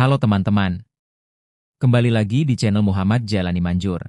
Halo teman-teman, kembali lagi di channel Muhammad Jalani Manjur.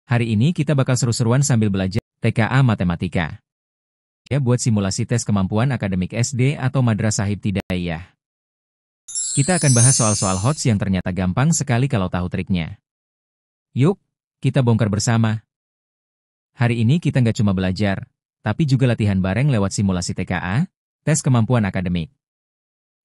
Hari ini kita bakal seru-seruan sambil belajar TKA Matematika. Ya, buat simulasi tes kemampuan akademik SD atau madrasah ibtidaiyah. Kita akan bahas soal-soal HOTS yang ternyata gampang sekali kalau tahu triknya. Yuk, kita bongkar bersama. Hari ini kita nggak cuma belajar, tapi juga latihan bareng lewat simulasi TKA, tes kemampuan akademik.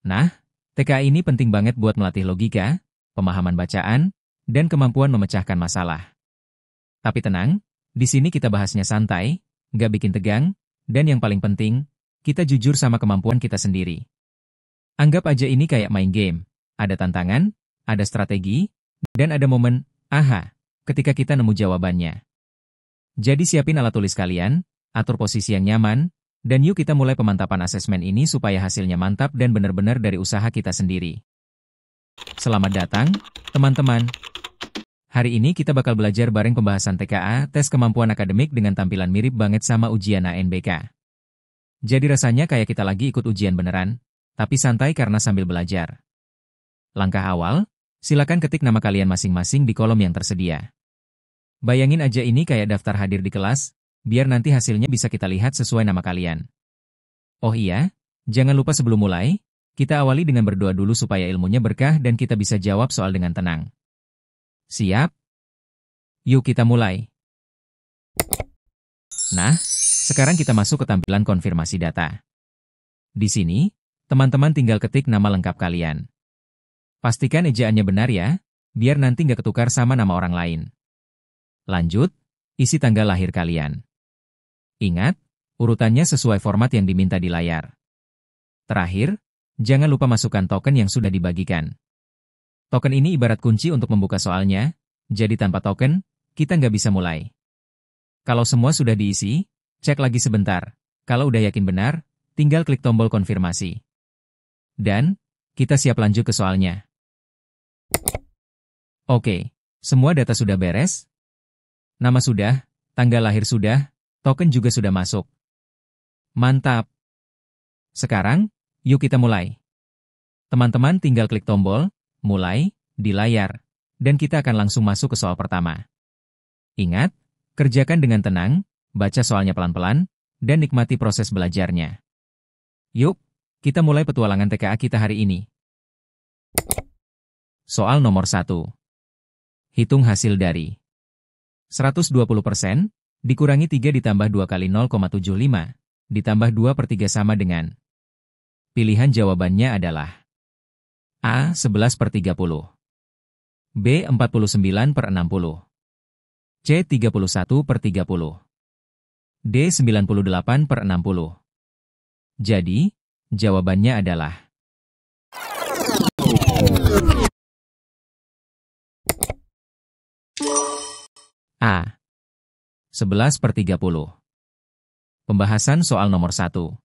Nah, TKA ini penting banget buat melatih logika, pemahaman bacaan, dan kemampuan memecahkan masalah. Tapi tenang, di sini kita bahasnya santai, nggak bikin tegang, dan yang paling penting, kita jujur sama kemampuan kita sendiri. Anggap aja ini kayak main game, ada tantangan, ada strategi, dan ada momen, aha, ketika kita nemu jawabannya. Jadi siapin alat tulis kalian, atur posisi yang nyaman, dan yuk kita mulai pemantapan asesmen ini supaya hasilnya mantap dan benar-benar dari usaha kita sendiri. Selamat datang, teman-teman. Hari ini kita bakal belajar bareng pembahasan TKA, tes kemampuan akademik dengan tampilan mirip banget sama ujian ANBK. Jadi rasanya kayak kita lagi ikut ujian beneran, tapi santai karena sambil belajar. Langkah awal, silakan ketik nama kalian masing-masing di kolom yang tersedia. Bayangin aja ini kayak daftar hadir di kelas, biar nanti hasilnya bisa kita lihat sesuai nama kalian. Oh iya, jangan lupa sebelum mulai, kita awali dengan berdoa dulu supaya ilmunya berkah dan kita bisa jawab soal dengan tenang. Siap? Yuk kita mulai. Nah, sekarang kita masuk ke tampilan konfirmasi data. Di sini, teman-teman tinggal ketik nama lengkap kalian. Pastikan ejaannya benar ya, biar nanti nggak ketukar sama nama orang lain. Lanjut, isi tanggal lahir kalian. Ingat, urutannya sesuai format yang diminta di layar. Terakhir, jangan lupa masukkan token yang sudah dibagikan. Token ini ibarat kunci untuk membuka soalnya, jadi tanpa token, kita nggak bisa mulai. Kalau semua sudah diisi, cek lagi sebentar. Kalau udah yakin benar, tinggal klik tombol konfirmasi. Dan, kita siap lanjut ke soalnya. Oke, semua data sudah beres? Nama sudah, tanggal lahir sudah, token juga sudah masuk. Mantap! Sekarang, yuk kita mulai. Teman-teman tinggal klik tombol, mulai, di layar, dan kita akan langsung masuk ke soal pertama. Ingat, kerjakan dengan tenang, baca soalnya pelan-pelan, dan nikmati proses belajarnya. Yuk, kita mulai petualangan TKA kita hari ini. Soal nomor 1. Hitung hasil dari 120% dikurangi 3 ditambah 2 kali 0,75, ditambah 2 per 3 sama dengan. Pilihan jawabannya adalah A. 11 per 30, B. 49 per 60, C. 31 per 30, D. 98 per 60. Jadi, jawabannya adalah A. 11 per 30. Pembahasan soal nomor 1.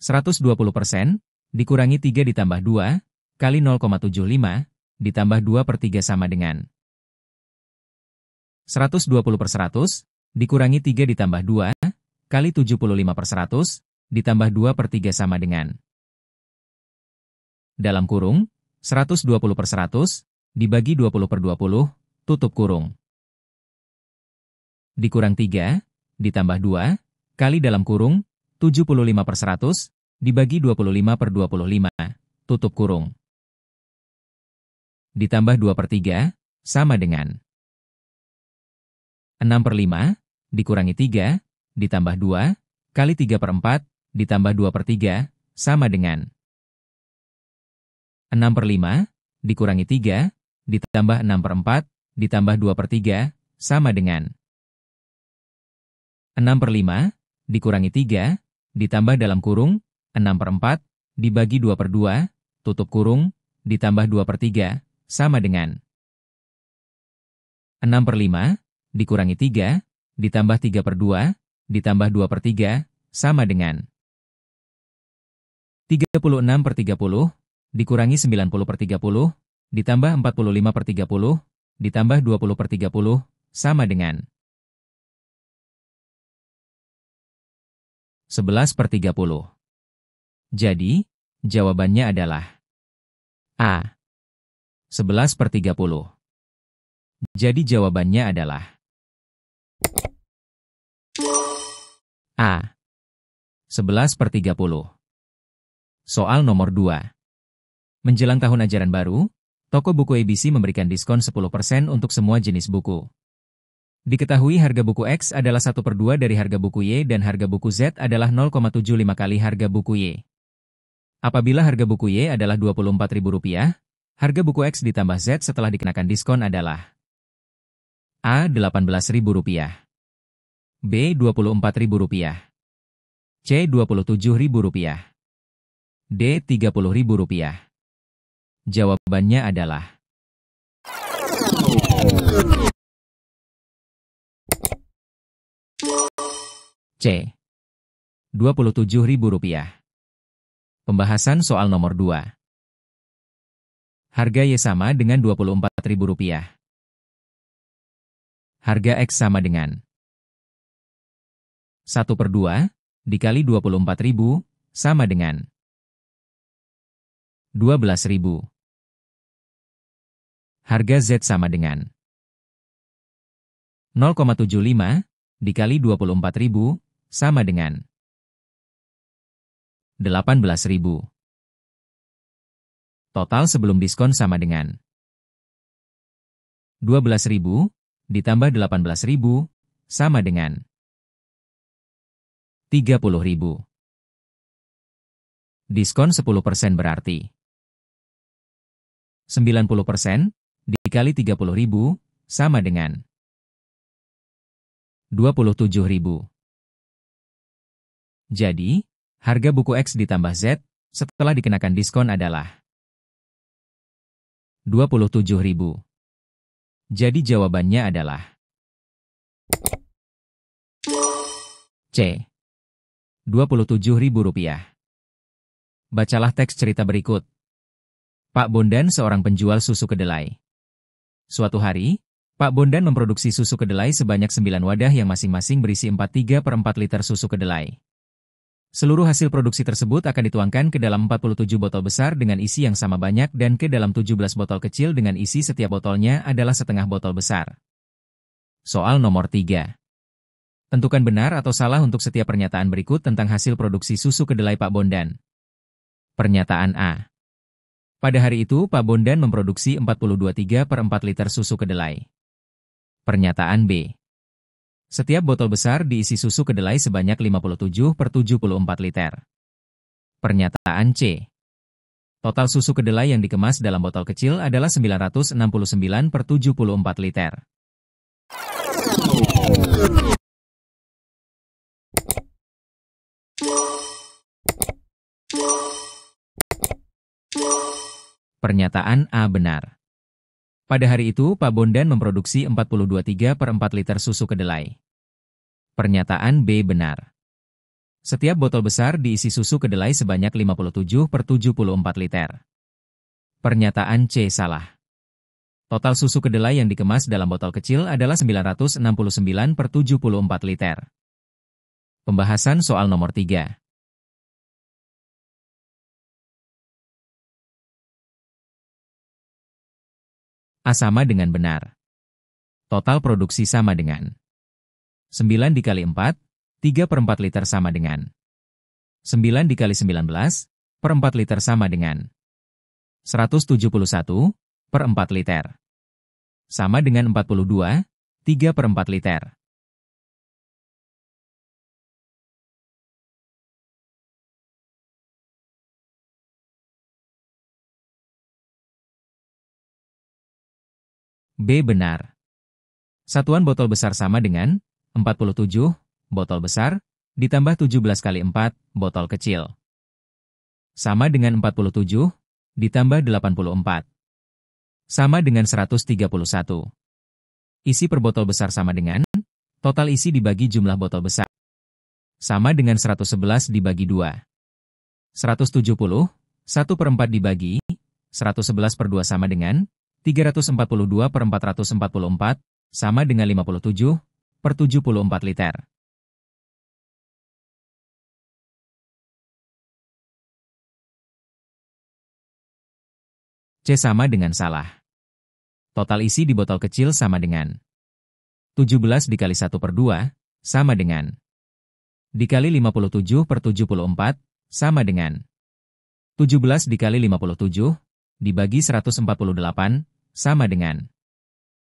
120% dikurangi 3 ditambah 2 kali 0,75 ditambah 2 per 3 sama dengan. 120 per 100 dikurangi 3 ditambah 2 kali 75 per 100 ditambah 2 per 3 sama dengan. Dalam kurung, 120 per 100 dibagi 20 per 20, tutup kurung. Dikurang 3, ditambah 2, kali dalam kurung, 75 per 100, dibagi 25 per 25, tutup kurung. Ditambah 2 per 3, sama dengan 6 per 5, dikurangi 3, ditambah 2, kali 3 per 4, ditambah 2 per 3, sama dengan 6 per 5, dikurangi 3, ditambah 6 per 4, ditambah 2 per 3, sama dengan 6 per 5, dikurangi 3, ditambah dalam kurung, 6 per 4, dibagi 2 per 2, tutup kurung, ditambah 2 per 3, sama dengan 6 per 5, dikurangi 3, ditambah 3 per 2, ditambah 2 per 3, sama dengan 36 per 30, dikurangi 90 per 30, ditambah 45 per 30, ditambah 20 per 30, sama dengan 11 per 30. Jadi, jawabannya adalah A. 11/30. Jadi jawabannya adalah A. 11/30. Soal nomor 2. Menjelang tahun ajaran baru, toko buku ABC memberikan diskon 10% untuk semua jenis buku. Diketahui harga buku X adalah 1/2 dari harga buku Y dan harga buku Z adalah 0,75 kali harga buku Y. Apabila harga buku Y adalah Rp24.000, harga buku X ditambah Z setelah dikenakan diskon adalah A. Rp18.000, B. Rp24.000, C. Rp27.000, D. Rp30.000. Jawabannya adalah C. Rp27.000. Pembahasan soal nomor 2. Harga Y sama dengan Rp24.000. Harga X sama dengan 1/2 dikali 24.000 sama dengan 12.000. Harga Z sama dengan 0,75 dikali 24.000 sama dengan 18.000. Total sebelum diskon sama dengan 12.000 ditambah 18.000 sama dengan 30.000. Diskon 10% berarti 90% dikali 30.000 sama dengan 27.000. Jadi, harga buku X ditambah Z setelah dikenakan diskon adalah 27.000. Jadi jawabannya adalah C. Rp27.000. Bacalah teks cerita berikut. Pak Bondan seorang penjual susu kedelai. Suatu hari, Pak Bondan memproduksi susu kedelai sebanyak 9 wadah yang masing-masing berisi 3/4 liter susu kedelai. Seluruh hasil produksi tersebut akan dituangkan ke dalam 47 botol besar dengan isi yang sama banyak dan ke dalam 17 botol kecil dengan isi setiap botolnya adalah setengah botol besar. Soal nomor 3. Tentukan benar atau salah untuk setiap pernyataan berikut tentang hasil produksi susu kedelai Pak Bondan. Pernyataan A. Pada hari itu, Pak Bondan memproduksi 42/3 liter susu kedelai. Pernyataan B. Setiap botol besar diisi susu kedelai sebanyak 57/74 liter. Pernyataan C. Total susu kedelai yang dikemas dalam botol kecil adalah 969/74 liter. Pernyataan A benar. Pada hari itu, Pak Bondan memproduksi 42/3 liter susu kedelai. Pernyataan B benar. Setiap botol besar diisi susu kedelai sebanyak 57/74 liter. Pernyataan C salah. Total susu kedelai yang dikemas dalam botol kecil adalah 969/74 liter. Pembahasan soal nomor 3. A sama dengan benar. Total produksi sama dengan 9 dikali 4, 3/4 liter sama dengan 9 dikali 19/4 liter sama dengan 171/4 liter. Sama dengan 42/3/4 liter. B benar. Satuan botol besar sama dengan 47 botol besar ditambah 17 kali 4 botol kecil. Sama dengan 47 ditambah 84. Sama dengan 131. Isi per botol besar sama dengan total isi dibagi jumlah botol besar. Sama dengan 111 dibagi 2. 170, 1/4 dibagi 111/2 sama dengan 342/444 sama dengan 57/74 liter. C sama dengan salah. Total isi di botol kecil sama dengan 17 dikali 1/2, sama dengan dikali 57/74, sama dengan 17 dikali 57, dibagi 148, sama dengan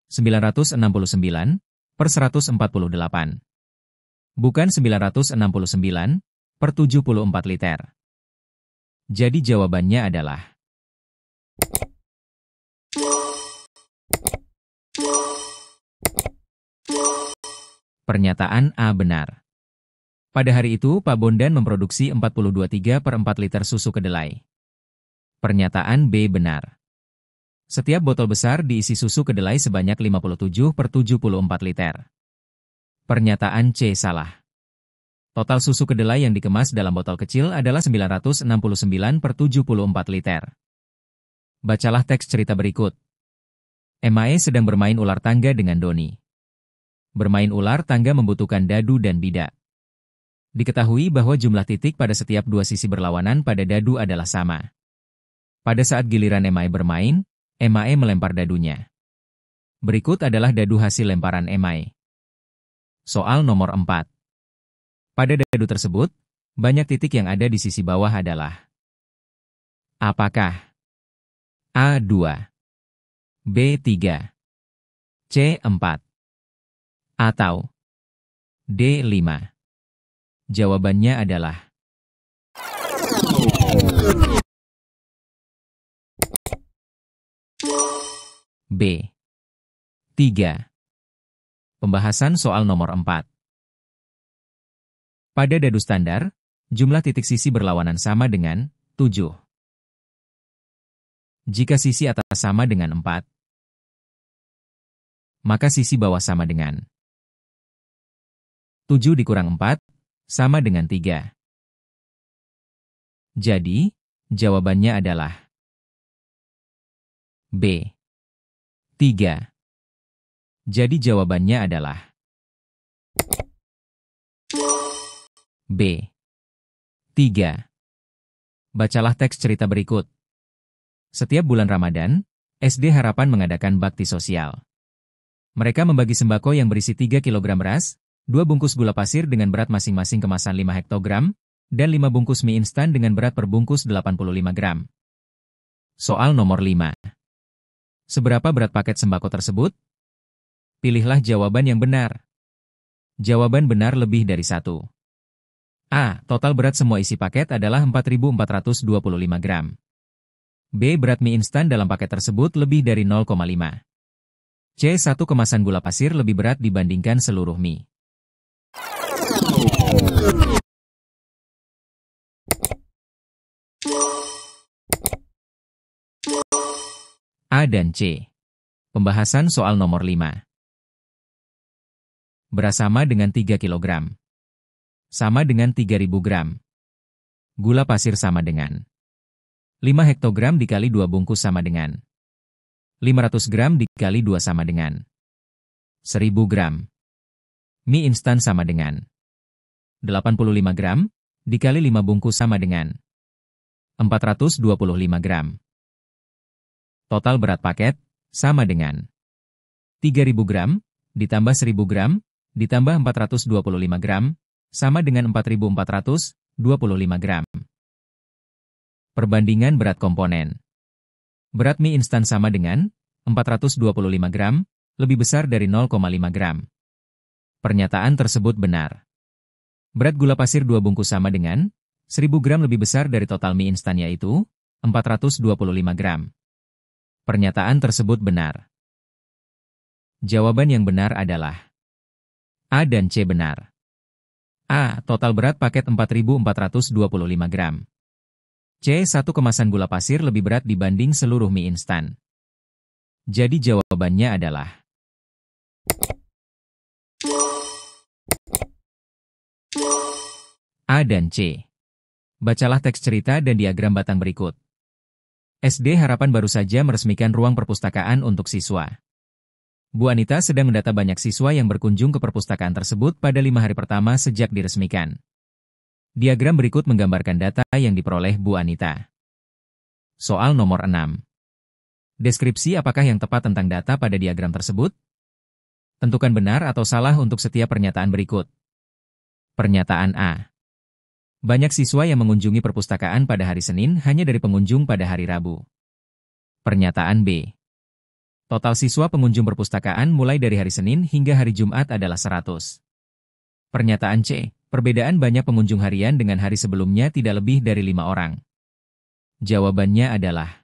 969/148. Bukan 969/74 liter. Jadi jawabannya adalah pernyataan A benar. Pada hari itu, Pak Bondan memproduksi 42,3/4 liter susu kedelai. Pernyataan B benar. Setiap botol besar diisi susu kedelai sebanyak 57/74 liter. Pernyataan C salah. Total susu kedelai yang dikemas dalam botol kecil adalah 969/74 liter. Bacalah teks cerita berikut. Mae sedang bermain ular tangga dengan Doni. Bermain ular tangga membutuhkan dadu dan bidak. Diketahui bahwa jumlah titik pada setiap dua sisi berlawanan pada dadu adalah sama. Pada saat giliran Mae bermain, Mae melempar dadunya. Berikut adalah dadu hasil lemparan Mae. Soal nomor 4. Pada dadu tersebut, banyak titik yang ada di sisi bawah adalah apakah A2, B3, C4, atau D5? Jawabannya adalah B3. Pembahasan soal nomor 4. Pada dadu standar, jumlah titik sisi berlawanan sama dengan 7. Jika sisi atas sama dengan 4, maka sisi bawah sama dengan 7 dikurang 4, sama dengan 3. Jadi, jawabannya adalah B3. Jadi jawabannya adalah B3. Bacalah teks cerita berikut. Setiap bulan Ramadan, SD Harapan mengadakan bakti sosial. Mereka membagi sembako yang berisi 3 kg beras, 2 bungkus gula pasir dengan berat masing-masing kemasan 5 hektogram, dan 5 bungkus mie instan dengan berat per bungkus 85 gram. Soal nomor 5. Seberapa berat paket sembako tersebut? Pilihlah jawaban yang benar. Jawaban benar lebih dari 1. A. Total berat semua isi paket adalah 4.425 gram. B. Berat mie instan dalam paket tersebut lebih dari 0,5. C. 1 kemasan gula pasir lebih berat dibandingkan seluruh mie. A dan C. Pembahasan soal nomor 5. Beras sama dengan 3 kg. Sama dengan 3.000 gram. Gula pasir sama dengan 5 hektogram dikali 2 bungkus sama dengan 500 gram dikali 2 sama dengan 1.000 gram. Mie instan sama dengan 85 gram dikali 5 bungkus sama dengan 425 gram. Total berat paket sama dengan 3.000 gram ditambah 1.000 gram ditambah 425 gram sama dengan 4.425 gram. Perbandingan berat komponen. Berat mie instan sama dengan 425 gram, lebih besar dari 0,5 gram. Pernyataan tersebut benar. Berat gula pasir 2 bungkus sama dengan 1.000 gram lebih besar dari total mie instan yaitu 425 gram. Pernyataan tersebut benar. Jawaban yang benar adalah A dan C benar. A. Total berat paket 4.425 gram. C. 1 kemasan gula pasir lebih berat dibanding seluruh mie instan. Jadi jawabannya adalah A dan C. Bacalah teks cerita dan diagram batang berikut. SD Harapan baru saja meresmikan ruang perpustakaan untuk siswa. Bu Anita sedang mendata banyak siswa yang berkunjung ke perpustakaan tersebut pada 5 hari pertama sejak diresmikan. Diagram berikut menggambarkan data yang diperoleh Bu Anita. Soal nomor 6. Deskripsi apakah yang tepat tentang data pada diagram tersebut? Tentukan benar atau salah untuk setiap pernyataan berikut. Pernyataan A. Banyak siswa yang mengunjungi perpustakaan pada hari Senin hanya dari pengunjung pada hari Rabu. Pernyataan B. Total siswa pengunjung perpustakaan mulai dari hari Senin hingga hari Jumat adalah 100. Pernyataan C. Perbedaan banyak pengunjung harian dengan hari sebelumnya tidak lebih dari 5 orang. Jawabannya adalah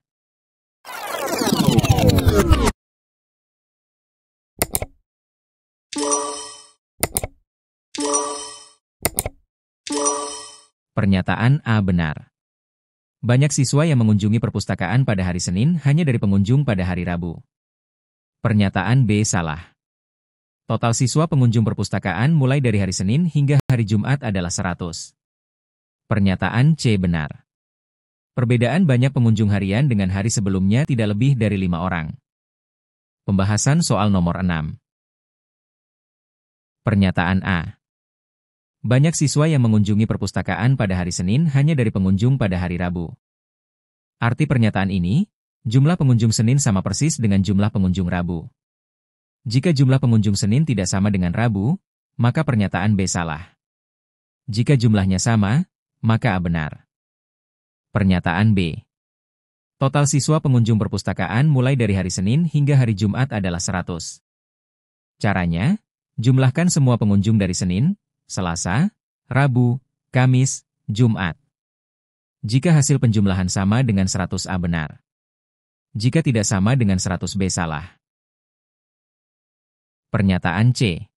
pernyataan A benar. Banyak siswa yang mengunjungi perpustakaan pada hari Senin hanya dari pengunjung pada hari Rabu. Pernyataan B salah. Total siswa pengunjung perpustakaan mulai dari hari Senin hingga hari Jumat adalah 100. Pernyataan C benar. Perbedaan banyak pengunjung harian dengan hari sebelumnya tidak lebih dari 5 orang. Pembahasan soal nomor 6. Pernyataan A. Banyak siswa yang mengunjungi perpustakaan pada hari Senin hanya dari pengunjung pada hari Rabu. Arti pernyataan ini, jumlah pengunjung Senin sama persis dengan jumlah pengunjung Rabu. Jika jumlah pengunjung Senin tidak sama dengan Rabu, maka pernyataan B salah. Jika jumlahnya sama, maka A benar. Pernyataan B. Total siswa pengunjung perpustakaan mulai dari hari Senin hingga hari Jumat adalah 100. Caranya, jumlahkan semua pengunjung dari Senin, Selasa, Rabu, Kamis, Jumat. Jika hasil penjumlahan sama dengan 100A benar. Jika tidak sama dengan 100B salah. Pernyataan C.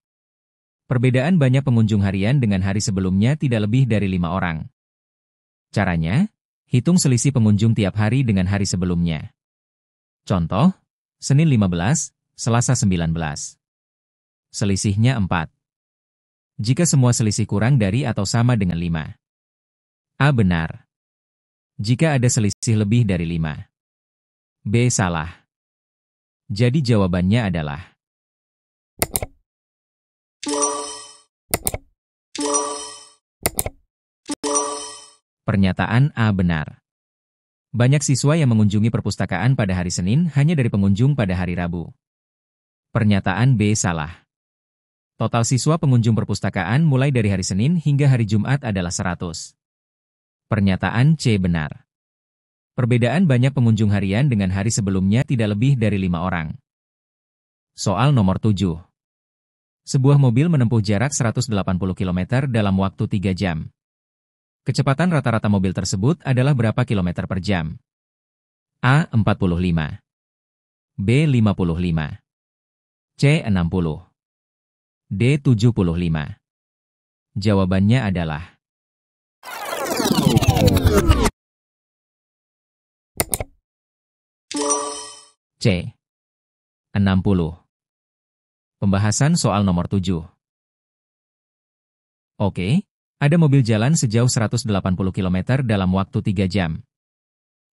Perbedaan banyak pengunjung harian dengan hari sebelumnya tidak lebih dari 5 orang. Caranya, hitung selisih pengunjung tiap hari dengan hari sebelumnya. Contoh, Senin 15, Selasa 19. Selisihnya 4. Jika semua selisih kurang dari atau sama dengan 5. A benar. Jika ada selisih lebih dari 5. B salah. Jadi jawabannya adalah pernyataan A benar. Banyak siswa yang mengunjungi perpustakaan pada hari Senin hanya dari pengunjung pada hari Rabu. Pernyataan B salah. Total siswa pengunjung perpustakaan mulai dari hari Senin hingga hari Jumat adalah 100. Pernyataan C benar. Perbedaan banyak pengunjung harian dengan hari sebelumnya tidak lebih dari 5 orang. Soal nomor 7. Sebuah mobil menempuh jarak 180 km dalam waktu 3 jam. Kecepatan rata-rata mobil tersebut adalah berapa kilometer per jam? A. 45. B. 55. C. 60. D. 75. Jawabannya adalah C. 60. Pembahasan soal nomor 7. Oke, ada mobil jalan sejauh 180 km dalam waktu 3 jam.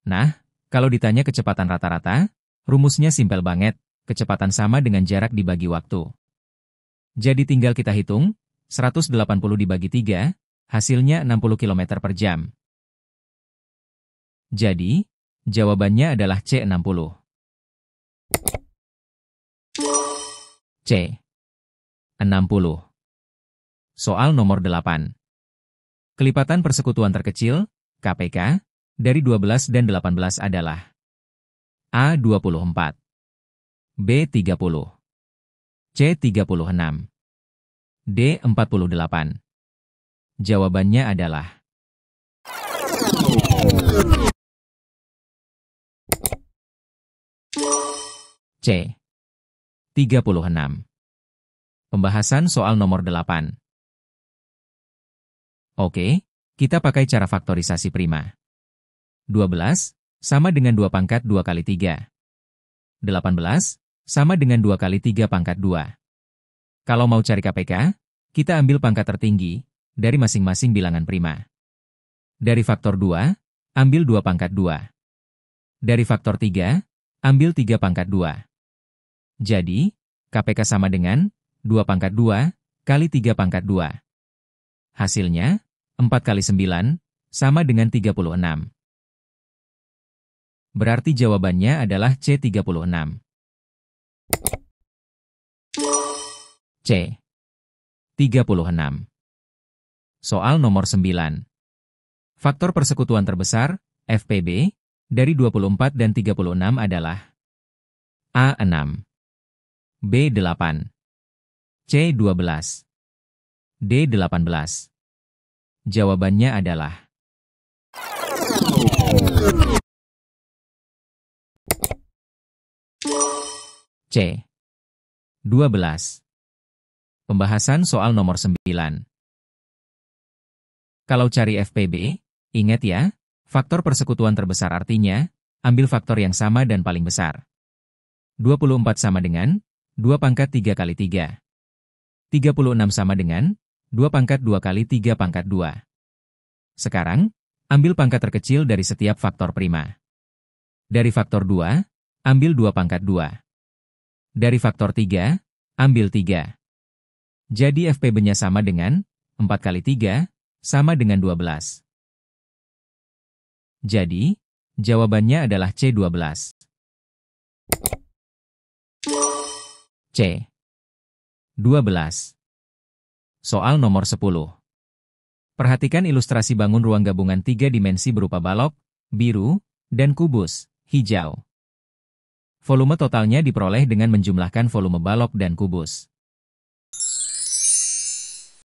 Nah, kalau ditanya kecepatan rata-rata, rumusnya simpel banget, kecepatan sama dengan jarak dibagi waktu. Jadi tinggal kita hitung, 180 dibagi 3, hasilnya 60 km per jam. Jadi, jawabannya adalah C60. C. 60. Soal nomor 8. Kelipatan persekutuan terkecil, KPK, dari 12 dan 18 adalah A. 24. B. 30. C. 36. D. 48. Jawabannya adalah C. 36. Pembahasan soal nomor 8. Oke, kita pakai cara faktorisasi prima. 12 sama dengan 2 pangkat 2 kali 3. 18 sama dengan 2 kali 3 pangkat 2. Kalau mau cari KPK, kita ambil pangkat tertinggi dari masing-masing bilangan prima. Dari faktor 2, ambil 2 pangkat 2. Dari faktor 3, ambil 3 pangkat 2. Jadi, KPK sama dengan 2 pangkat 2 kali 3 pangkat 2. Hasilnya, 4 kali 9 sama dengan 36. Berarti jawabannya adalah C36. C. 36. Soal nomor 9. Faktor persekutuan terbesar, FPB, dari 24 dan 36 adalah A6, B8, C12, D18. Jawabannya adalah C. 12. Pembahasan soal nomor 9. Kalau cari FPB, ingat ya, faktor persekutuan terbesar artinya, ambil faktor yang sama dan paling besar. 24 sama dengan 2 pangkat 3 kali 3. 36 sama dengan 2 pangkat 2 kali 3 pangkat 2. Sekarang, ambil pangkat terkecil dari setiap faktor prima. Dari faktor 2, ambil 2 pangkat 2. Dari faktor 3, ambil 3. Jadi FPB-nya sama dengan 4 kali 3, sama dengan 12. Jadi, jawabannya adalah C12. C. 12. Soal nomor 10. Perhatikan ilustrasi bangun ruang gabungan 3 dimensi berupa balok, biru, dan kubus, hijau. Volume totalnya diperoleh dengan menjumlahkan volume balok dan kubus.